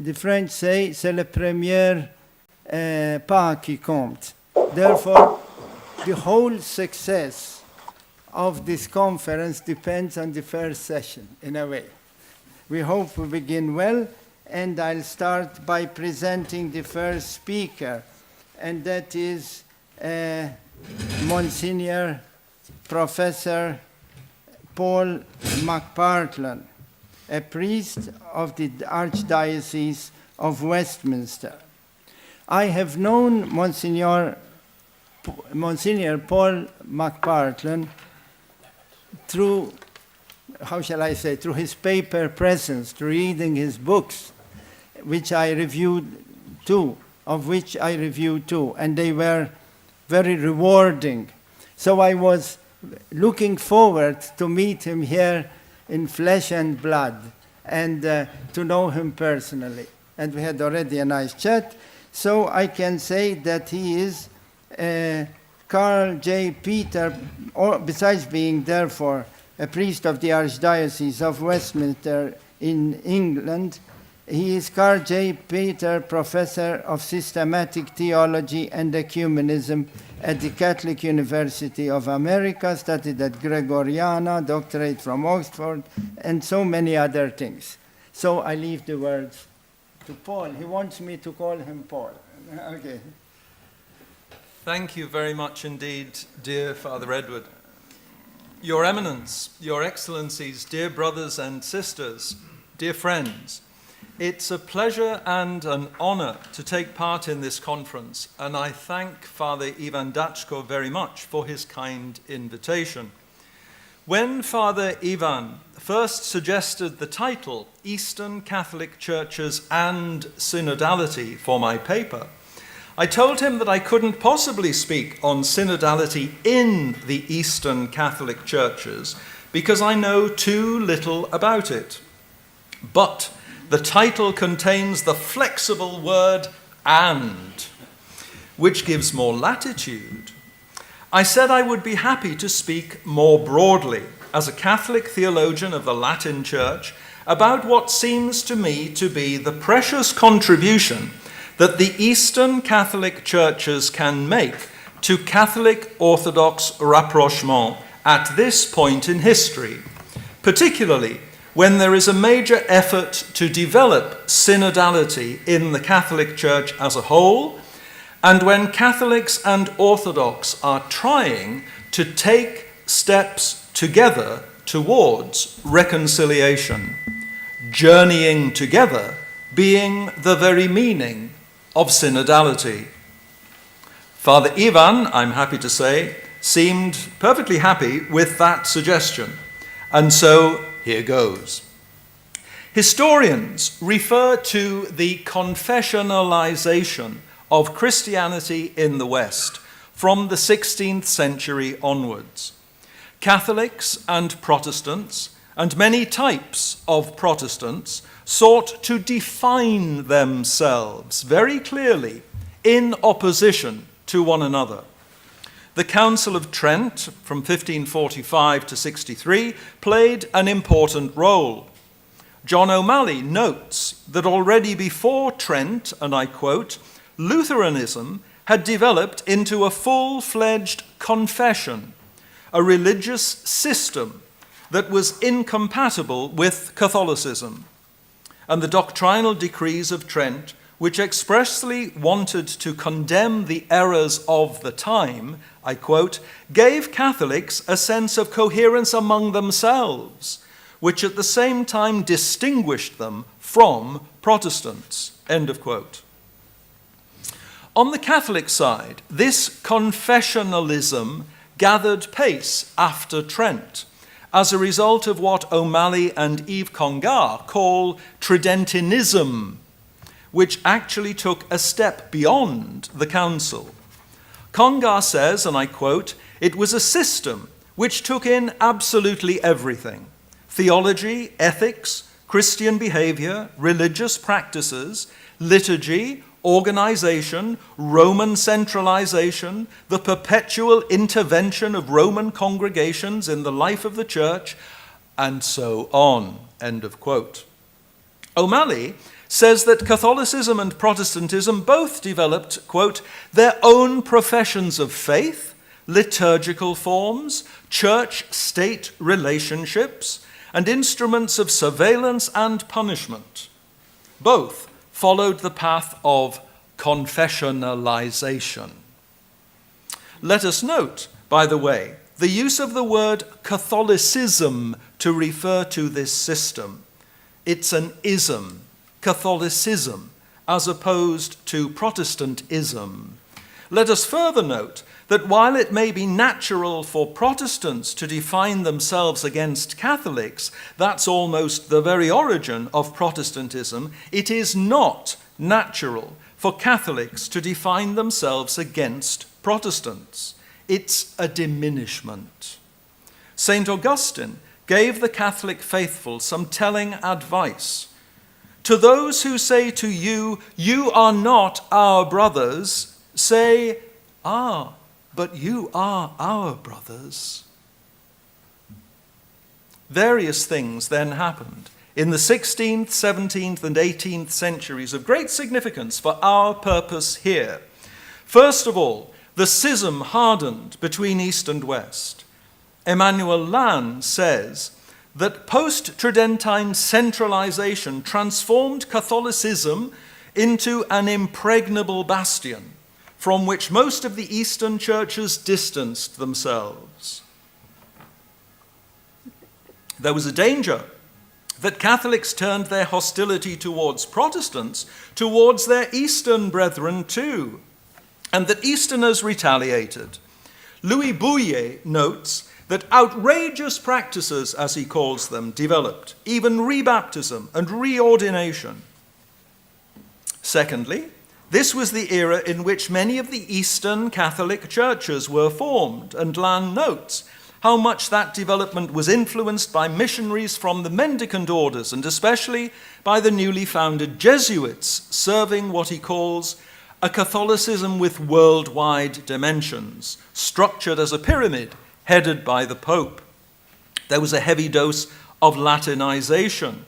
the French say, c'est le premier pas qui compte. Therefore, the whole success of this conference depends on the first session, in a way. We hope we begin well, and I'll start by presenting the first speaker, and that is Monsignor Professor Paul McPartlan, a priest of the Archdiocese of Westminster. I have known Monsignor Paul McPartlan through, how shall I say, through his paper presence, through reading his books, which I reviewed too, and they were very rewarding. So I was looking forward to meet him here in flesh and blood and to know him personally. And we had already a nice chat. So I can say that he is Carl J. Peter, or besides being therefore a priest of the Archdiocese of Westminster in England, he is Carl J. Peter Professor of Systematic Theology and Ecumenism at the Catholic University of America, studied at Gregoriana, doctorate from Oxford, and so many other things. So I leave the words to Paul. He wants me to call him Paul. Okay. Thank you very much indeed, dear Father Edward. Your Eminence, Your Excellencies, dear brothers and sisters, dear friends, it's a pleasure and an honor to take part in this conference, and I thank Father Ivan Dachko very much for his kind invitation. When Father Ivan first suggested the title, Eastern Catholic Churches and Synodality, for my paper, I told him that I couldn't possibly speak on synodality in the Eastern Catholic Churches because I know too little about it. But the title contains the flexible word "and," which gives more latitude. I said I would be happy to speak more broadly as a Catholic theologian of the Latin Church about what seems to me to be the precious contribution that the Eastern Catholic Churches can make to Catholic Orthodox rapprochement at this point in history, particularly when there is a major effort to develop synodality in the Catholic Church as a whole, and when Catholics and Orthodox are trying to take steps together towards reconciliation, journeying together being the very meaning of synodality. Father Ivan, I'm happy to say, seemed perfectly happy with that suggestion, and so here goes. Historians refer to the confessionalization of Christianity in the West from the 16th century onwards. Catholics and Protestants, and many types of Protestants, sought to define themselves very clearly in opposition to one another. The Council of Trent from 1545 to 63 played an important role. John O'Malley notes that already before Trent, and I quote, Lutheranism had developed into a full-fledged confession, a religious system that was incompatible with Catholicism. And the doctrinal decrees of Trent, which expressly wanted to condemn the errors of the time, I quote, gave Catholics a sense of coherence among themselves, which at the same time distinguished them from Protestants, end of quote. On the Catholic side, this confessionalism gathered pace after Trent as a result of what O'Malley and Yves Congar call Tridentinism, which actually took a step beyond the council. Congar says, and I quote, it was a system which took in absolutely everything: theology, ethics, Christian behavior, religious practices, liturgy, organization, Roman centralization, the perpetual intervention of Roman congregations in the life of the church, and so on, end of quote. O'Malley says that Catholicism and Protestantism both developed, quote, their own professions of faith, liturgical forms, church-state relationships, and instruments of surveillance and punishment. Both followed the path of confessionalization. Let us note, by the way, the use of the word Catholicism to refer to this system. It's an ism, Catholicism, as opposed to Protestantism. Let us further note that while it may be natural for Protestants to define themselves against Catholics, that's almost the very origin of Protestantism, it is not natural for Catholics to define themselves against Protestants. It's a diminishment. St. Augustine gave the Catholic faithful some telling advice. To those who say to you, "You are not our brothers," say, "Ah, but you are our brothers." Various things then happened in the 16th, 17th, and 18th centuries of great significance for our purpose here. First of all, the schism hardened between East and West. Emmanuel Lannes says that post-Tridentine centralization transformed Catholicism into an impregnable bastion from which most of the Eastern churches distanced themselves. There was a danger that Catholics turned their hostility towards Protestants towards their Eastern brethren too, and that Easterners retaliated. Louis Bouillet notes that outrageous practices, as he calls them, developed, even rebaptism and reordination. Secondly, this was the era in which many of the Eastern Catholic churches were formed, and Lannes notes how much that development was influenced by missionaries from the mendicant orders, and especially by the newly founded Jesuits, serving what he calls a Catholicism with worldwide dimensions, structured as a pyramid, headed by the Pope. There was a heavy dose of Latinization.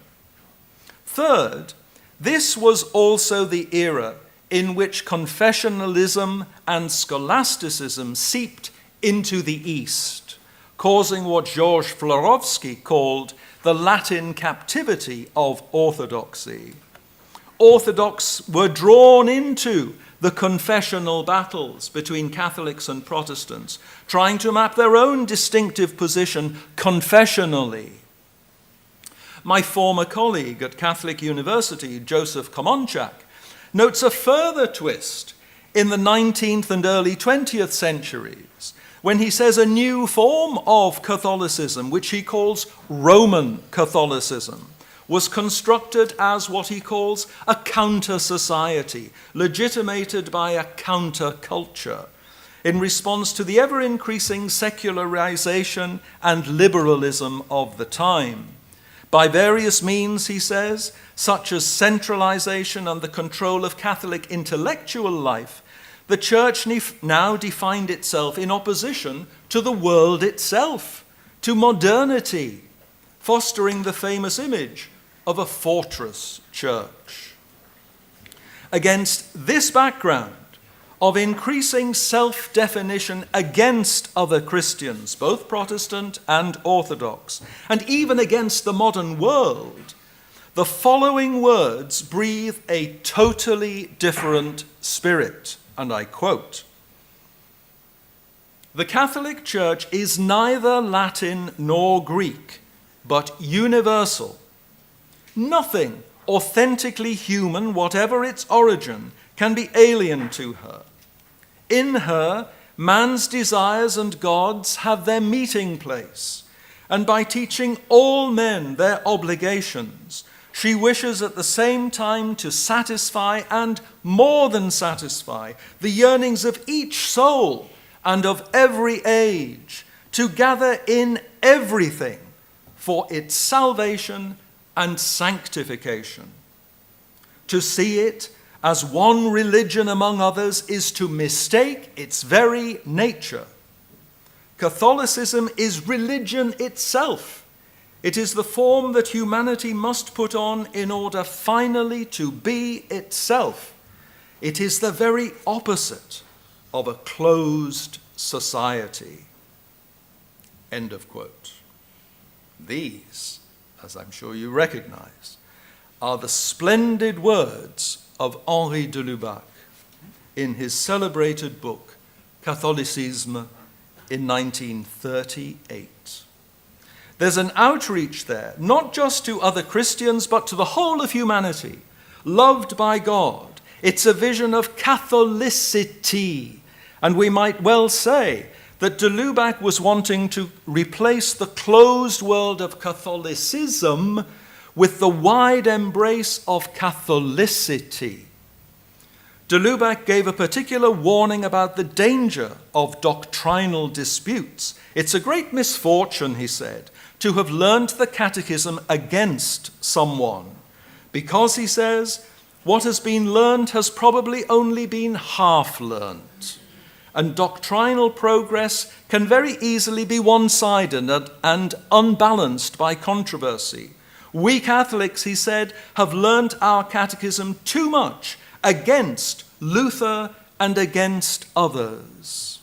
Third, this was also the era in which confessionalism and scholasticism seeped into the East, causing what Georges Florovsky called the Latin captivity of orthodoxy. Orthodox were drawn into the confessional battles between Catholics and Protestants, trying to map their own distinctive position confessionally. My former colleague at Catholic University, Joseph Komonchak, notes a further twist in the 19th and early 20th centuries, when he says a new form of Catholicism, which he calls Roman Catholicism, was constructed as what he calls a counter-society, legitimated by a counter-culture, in response to the ever-increasing secularization and liberalism of the time. By various means, he says, such as centralization and the control of Catholic intellectual life, the Church now defined itself in opposition to the world itself, to modernity, fostering the famous image of a fortress church. Against this background of increasing self-definition against other Christians, both Protestant and Orthodox, and even against the modern world, the following words breathe a totally different spirit, and I quote, "The Catholic Church is neither Latin nor Greek, but universal. Nothing authentically human, whatever its origin, can be alien to her. In her, man's desires and God's have their meeting place, and by teaching all men their obligations, she wishes at the same time to satisfy and more than satisfy the yearnings of each soul and of every age, to gather in everything for its salvation and sanctification. To see it as one religion among others is to mistake its very nature. Catholicism is religion itself. It is the form that humanity must put on in order finally to be itself. It is the very opposite of a closed society. End of quote. These, as I'm sure you recognize, are the splendid words of Henri de Lubac in his celebrated book, Catholicisme, in 1938. There's an outreach there, not just to other Christians, but to the whole of humanity, loved by God. It's a vision of Catholicity, and we might well say that de Lubac was wanting to replace the closed world of Catholicism with the wide embrace of Catholicity. De Lubac gave a particular warning about the danger of doctrinal disputes. It's a great misfortune, he said, to have learned the catechism against someone, because, he says, what has been learned has probably only been half learned, and doctrinal progress can very easily be one-sided and unbalanced by controversy. We Catholics, he said, have learned our catechism too much against Luther and against others.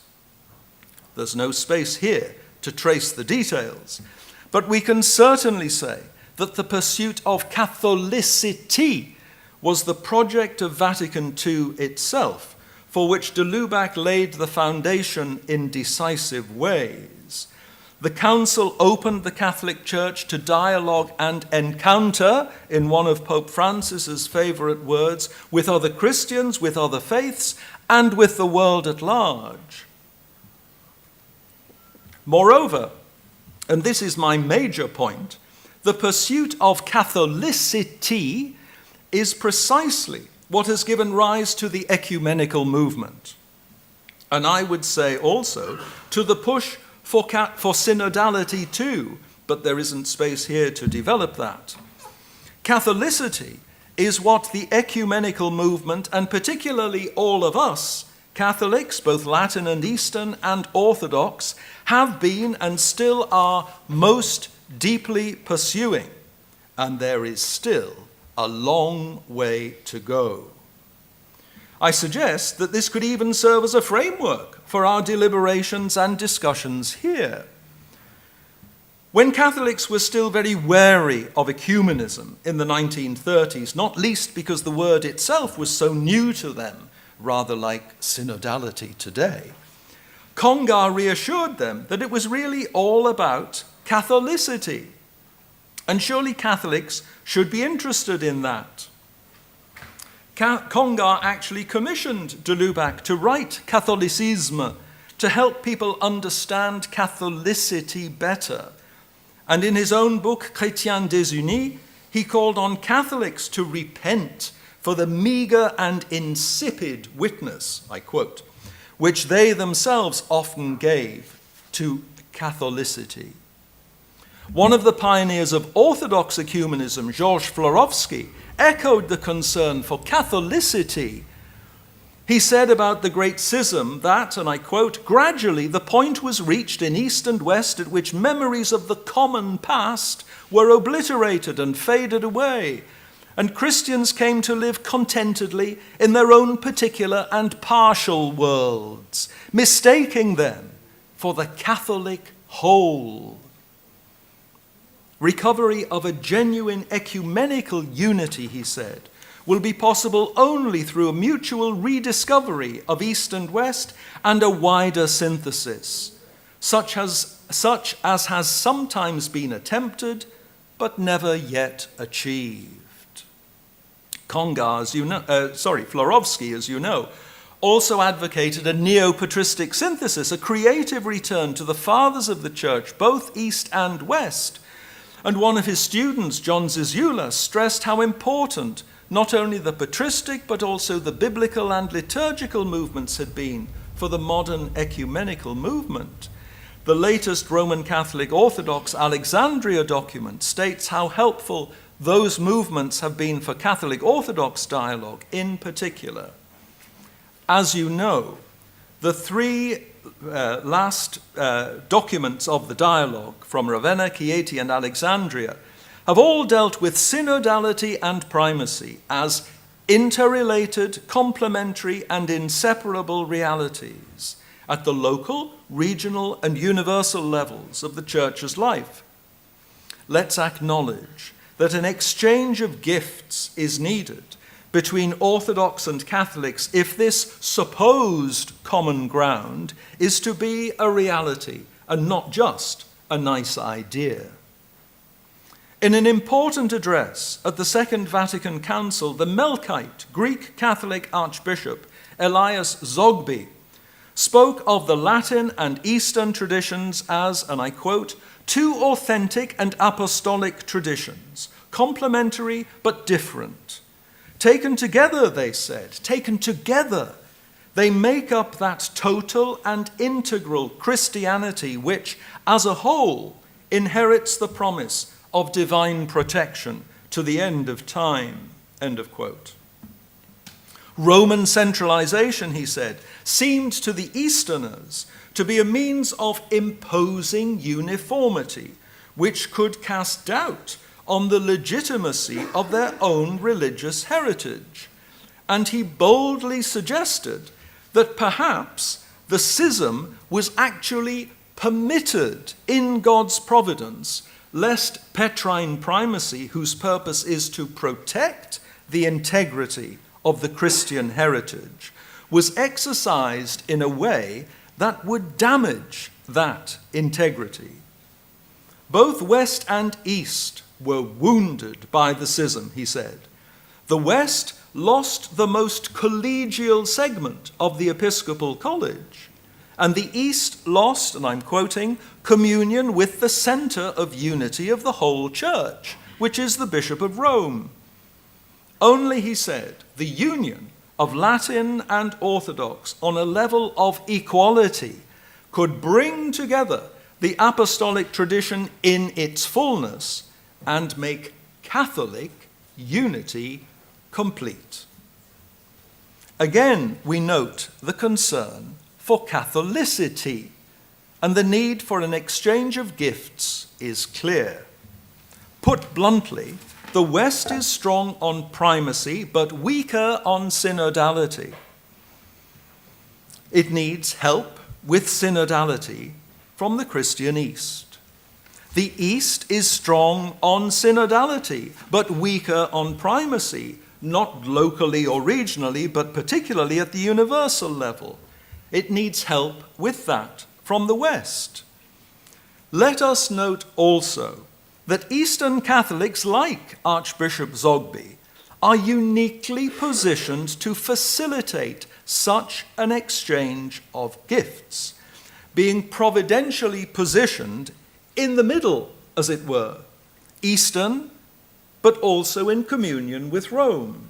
There's no space here to trace the details, but we can certainly say that the pursuit of Catholicity was the project of Vatican II itself, for which de Lubac laid the foundation in decisive ways. The Council opened the Catholic Church to dialogue and encounter, in one of Pope Francis's favorite words, with other Christians, with other faiths, and with the world at large. Moreover, and this is my major point, the pursuit of Catholicity is precisely what has given rise to the ecumenical movement. And I would say also to the push for synodality too, but there isn't space here to develop that. Catholicity is what the ecumenical movement, and particularly all of us, Catholics, both Latin and Eastern and Orthodox, have been and still are most deeply pursuing. And there is still a long way to go. I suggest that this could even serve as a framework for our deliberations and discussions here. When Catholics were still very wary of ecumenism in the 1930s, not least because the word itself was so new to them, rather like synodality today, Congar reassured them that it was really all about Catholicity. And surely Catholics should be interested in that. Congar actually commissioned de Lubac to write Catholicisme to help people understand Catholicity better. And in his own book, Chrétiens désunis, he called on Catholics to repent for the meager and insipid witness, I quote, which they themselves often gave to Catholicity. One of the pioneers of Orthodox ecumenism, Georges Florovsky, echoed the concern for Catholicity. He said about the Great Schism that, and I quote, gradually the point was reached in East and West at which memories of the common past were obliterated and faded away, and Christians came to live contentedly in their own particular and partial worlds, mistaking them for the Catholic whole. Recovery of a genuine ecumenical unity, he said, will be possible only through a mutual rediscovery of East and West and a wider synthesis, such as has sometimes been attempted but never yet achieved. Florovsky, as you know, also advocated a neo-patristic synthesis, a creative return to the fathers of the Church, both East and West. And one of his students, John Zizula, stressed how important not only the patristic but also the biblical and liturgical movements had been for the modern ecumenical movement. The latest Roman Catholic Orthodox Alexandria document states how helpful those movements have been for Catholic Orthodox dialogue in particular. As you know, the three last documents of the dialogue from Ravenna, Chieti, and Alexandria have all dealt with synodality and primacy as interrelated, complementary, and inseparable realities at the local, regional, and universal levels of the Church's life. Let's acknowledge that an exchange of gifts is needed between Orthodox and Catholics if this supposed common ground is to be a reality and not just a nice idea. In an important address at the Second Vatican Council, the Melkite Greek Catholic Archbishop Elias Zogby spoke of the Latin and Eastern traditions as, and I quote, two authentic and apostolic traditions, complementary but different. Taken together, they said, taken together, they make up that total and integral Christianity which, as a whole, inherits the promise of divine protection to the end of time, end of quote. Roman centralization, he said, seemed to the Easterners to be a means of imposing uniformity, which could cast doubt on the legitimacy of their own religious heritage. And he boldly suggested that perhaps the schism was actually permitted in God's providence, lest Petrine primacy, whose purpose is to protect the integrity of the Christian heritage, was exercised in a way that would damage that integrity. Both West and East were wounded by the schism, he said. The West lost the most collegial segment of the Episcopal College, and the East lost, and I'm quoting, communion with the center of unity of the whole Church, which is the Bishop of Rome. Only, he said, the union of Latin and Orthodox on a level of equality could bring together the apostolic tradition in its fullness and make Catholic unity complete. Again, we note the concern for Catholicity, and the need for an exchange of gifts is clear. Put bluntly, the West is strong on primacy, but weaker on synodality. It needs help with synodality from the Christian East. The East is strong on synodality, but weaker on primacy, not locally or regionally, but particularly at the universal level. It needs help with that from the West. Let us note also that Eastern Catholics, like Archbishop Zogby, are uniquely positioned to facilitate such an exchange of gifts, being providentially positioned in the middle, as it were, Eastern, but also in communion with Rome.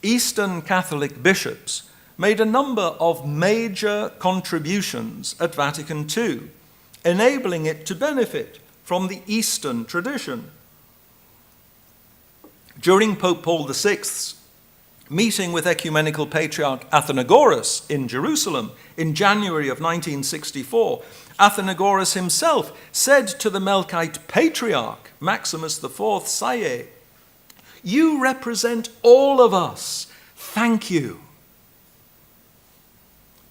Eastern Catholic bishops made a number of major contributions at Vatican II, enabling it to benefit from the Eastern tradition. During Pope Paul VI's meeting with Ecumenical Patriarch Athenagoras in Jerusalem in January of 1964, Athenagoras himself said to the Melkite Patriarch, Maximus IV Saye, "You represent all of us. Thank you."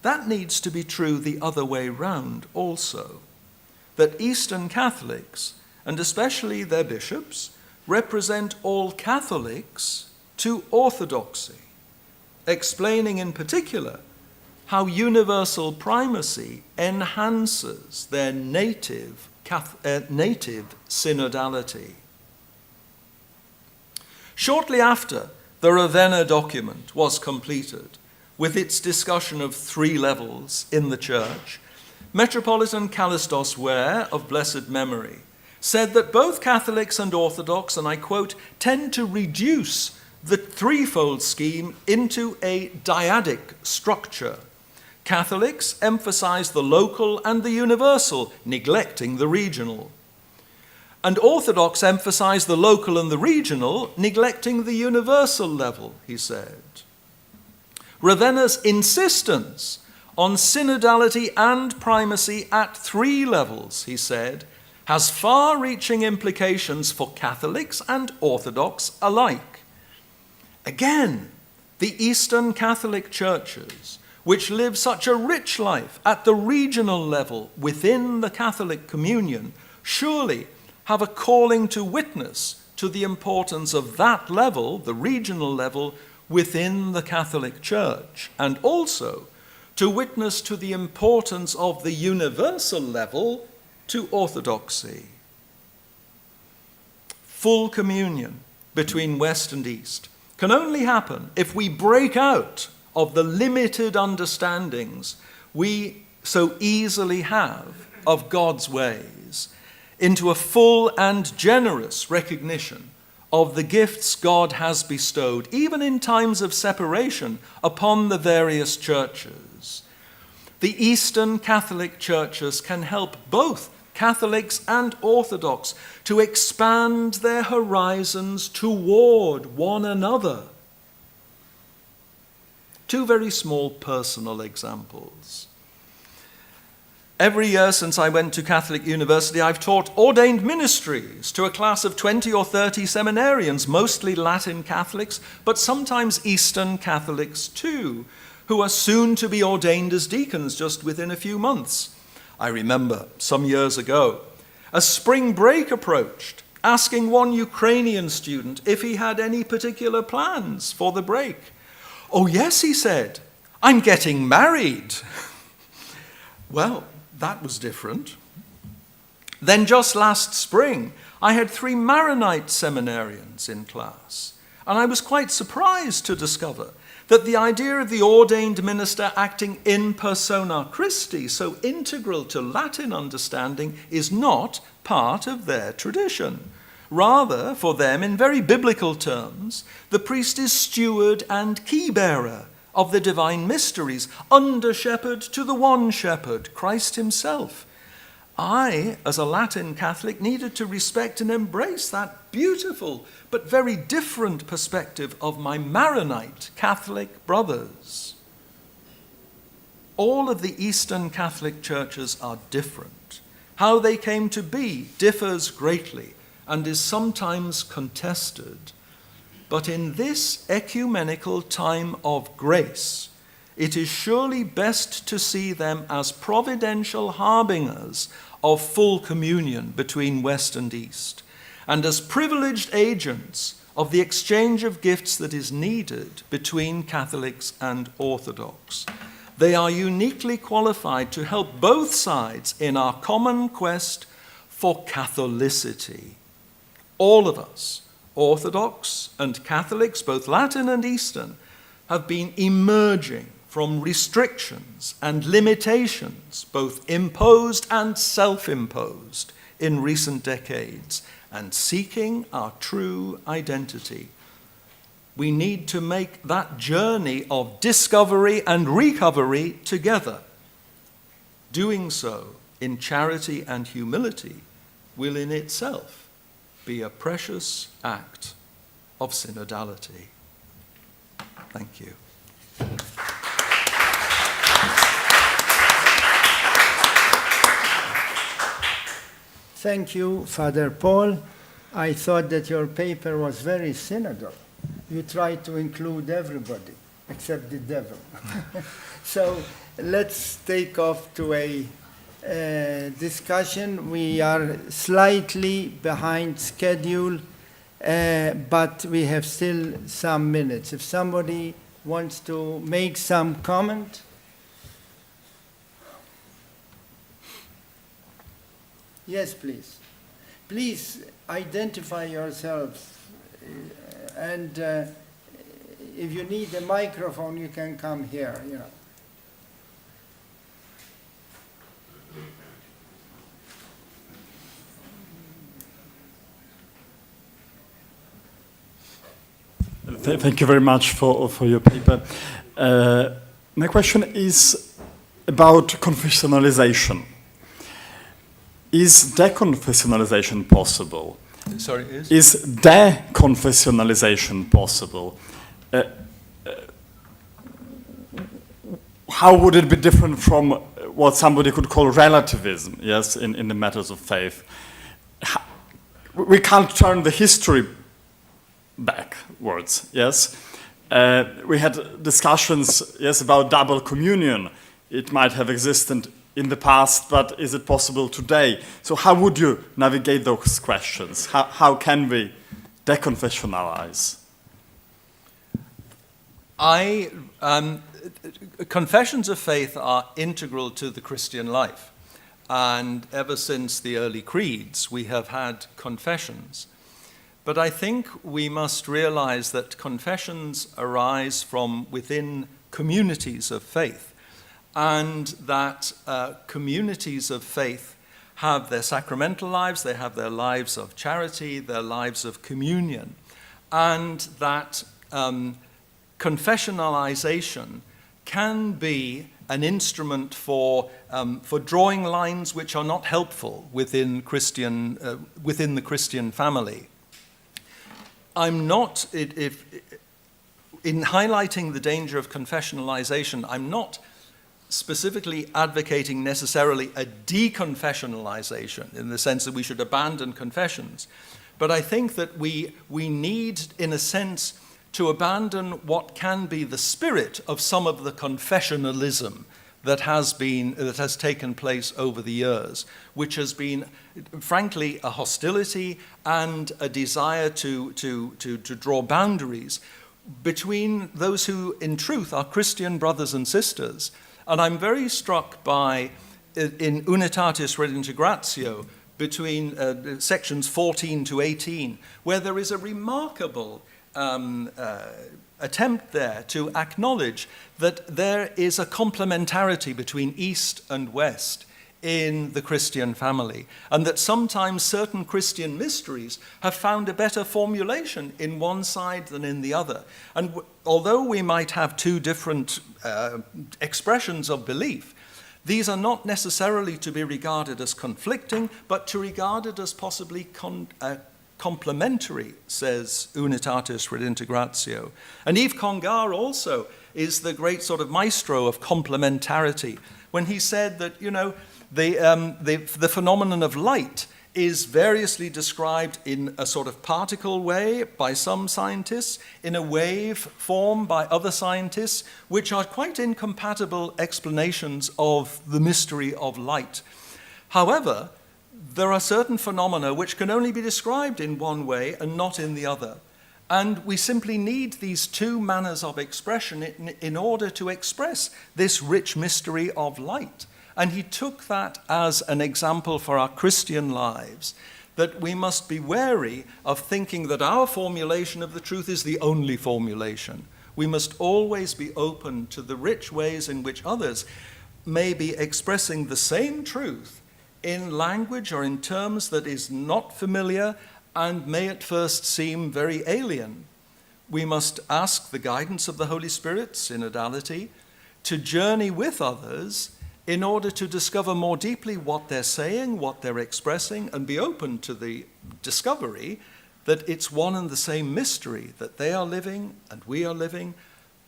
That needs to be true the other way round also, that Eastern Catholics, and especially their bishops, represent all Catholics to orthodoxy, explaining in particular how universal primacy enhances their native synodality. Shortly after the Ravenna document was completed, with its discussion of three levels in the Church, Metropolitan Kallistos Ware, of blessed memory, said that both Catholics and Orthodox, and I quote, tend to reduce the threefold scheme into a dyadic structure. Catholics emphasize the local and the universal, neglecting the regional. And Orthodox emphasize the local and the regional, neglecting the universal level, he said. Ravenna's insistence on synodality and primacy at 3 levels, he said, has far-reaching implications for Catholics and Orthodox alike. Again, the Eastern Catholic churches, which live such a rich life at the regional level within the Catholic communion, surely have a calling to witness to the importance of that level, the regional level, within the Catholic Church, and also to witness to the importance of the universal level to orthodoxy. Full communion between West and East can only happen if we break out of the limited understandings we so easily have of God's ways into a full and generous recognition of the gifts God has bestowed, even in times of separation, upon the various churches. The Eastern Catholic churches can help both Catholics and Orthodox to expand their horizons toward one another. 2 very small personal examples. Every year since I went to Catholic University, I've taught ordained ministries to a class of 20 or 30 seminarians, mostly Latin Catholics, but sometimes Eastern Catholics too, who are soon to be ordained as deacons just within a few months. I remember some years ago, a spring break approached, asking one Ukrainian student if he had any particular plans for the break. "Oh yes," he said, "I'm getting married." Well, that was different. Then just last spring, I had 3 Maronite seminarians in class, and I was quite surprised to discover that the idea of the ordained minister acting in persona Christi, so integral to Latin understanding, is not part of their tradition. Rather, for them, in very biblical terms, the priest is steward and key-bearer of the divine mysteries, under-shepherd to the one shepherd, Christ himself. I, as a Latin Catholic, needed to respect and embrace that beautiful but very different perspective of my Maronite Catholic brothers. All of the Eastern Catholic churches are different. How they came to be differs greatly and is sometimes contested. But in this ecumenical time of grace, it is surely best to see them as providential harbingers of full communion between West and East, and as privileged agents of the exchange of gifts that is needed between Catholics and Orthodox. They are uniquely qualified to help both sides in our common quest for Catholicity. All of us, Orthodox and Catholics, both Latin and Eastern, have been emerging from restrictions and limitations, both imposed and self-imposed, in recent decades, and seeking our true identity. We need to make that journey of discovery and recovery together. Doing so in charity and humility will in itself be a precious act of synodality. Thank you. Thank you, Father Paul. I thought that your paper was very synodal. You tried to include everybody except the devil. So let's take off to a discussion. We are slightly behind schedule, but we have still some minutes. If somebody wants to make some comment. Yes, please. Please identify yourself, and if you need a microphone, you can come here. You know. Thank you very much for your paper. My question is about confessionalization. Is deconfessionalization possible? Sorry, Is deconfessionalization possible? how would it be different from what somebody could call relativism, yes, in the matters of faith? We can't turn the history backwards, yes? We had discussions, yes, about double communion. It might have existed in the past, but is it possible today? So how would you navigate those questions? How can we deconfessionalize? Confessions of faith are integral to the Christian life. And ever since the early creeds, we have had confessions. But I think we must realize that confessions arise from within communities of faith, and that communities of faith have their sacramental lives, they have their lives of charity, their lives of communion, and that confessionalization can be an instrument for drawing lines which are not helpful within the Christian family. I'm not, in highlighting the danger of confessionalization, I'm not specifically advocating necessarily a deconfessionalization in the sense that we should abandon confessions. But I think that we need, in a sense, to abandon what can be the spirit of some of the confessionalism that has taken place over the years, which has been, frankly, a hostility and a desire to draw boundaries between those who, in truth, are Christian brothers and sisters. And I'm very struck by, in Unitatis Redintegratio, between sections 14 to 18, where there is a remarkable attempt there to acknowledge that there is a complementarity between East and West in the Christian family, and that sometimes certain Christian mysteries have found a better formulation in one side than in the other. And although we might have two different expressions of belief, these are not necessarily to be regarded as conflicting, but to be regarded as possibly complementary, says Unitatis Redintegratio. And Yves Congar also is the great sort of maestro of complementarity, when he said that, you know, the phenomenon of light is variously described in a sort of particle way by some scientists, in a wave form by other scientists, which are quite incompatible explanations of the mystery of light. However, there are certain phenomena which can only be described in one way and not in the other. And we simply need these two manners of expression in order to express this rich mystery of light. And he took that as an example for our Christian lives, that we must be wary of thinking that our formulation of the truth is the only formulation. We must always be open to the rich ways in which others may be expressing the same truth in language or in terms that is not familiar and may at first seem very alien. We must ask the guidance of the Holy Spirit, synodality, to journey with others in order to discover more deeply what they're saying, what they're expressing, and be open to the discovery that it's one and the same mystery, that they are living and we are living,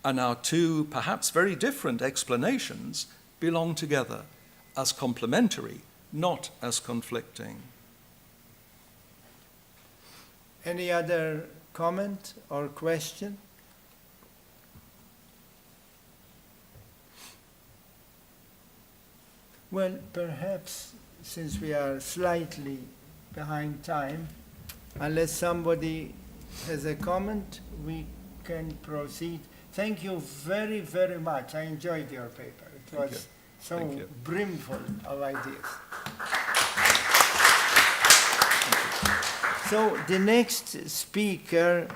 and our two perhaps very different explanations belong together as complementary, not as conflicting. Any other comment or question? Well, perhaps, since we are slightly behind time, unless somebody has a comment, we can proceed. Thank you very, very much. I enjoyed your paper. It was so brimful of ideas. So the next speaker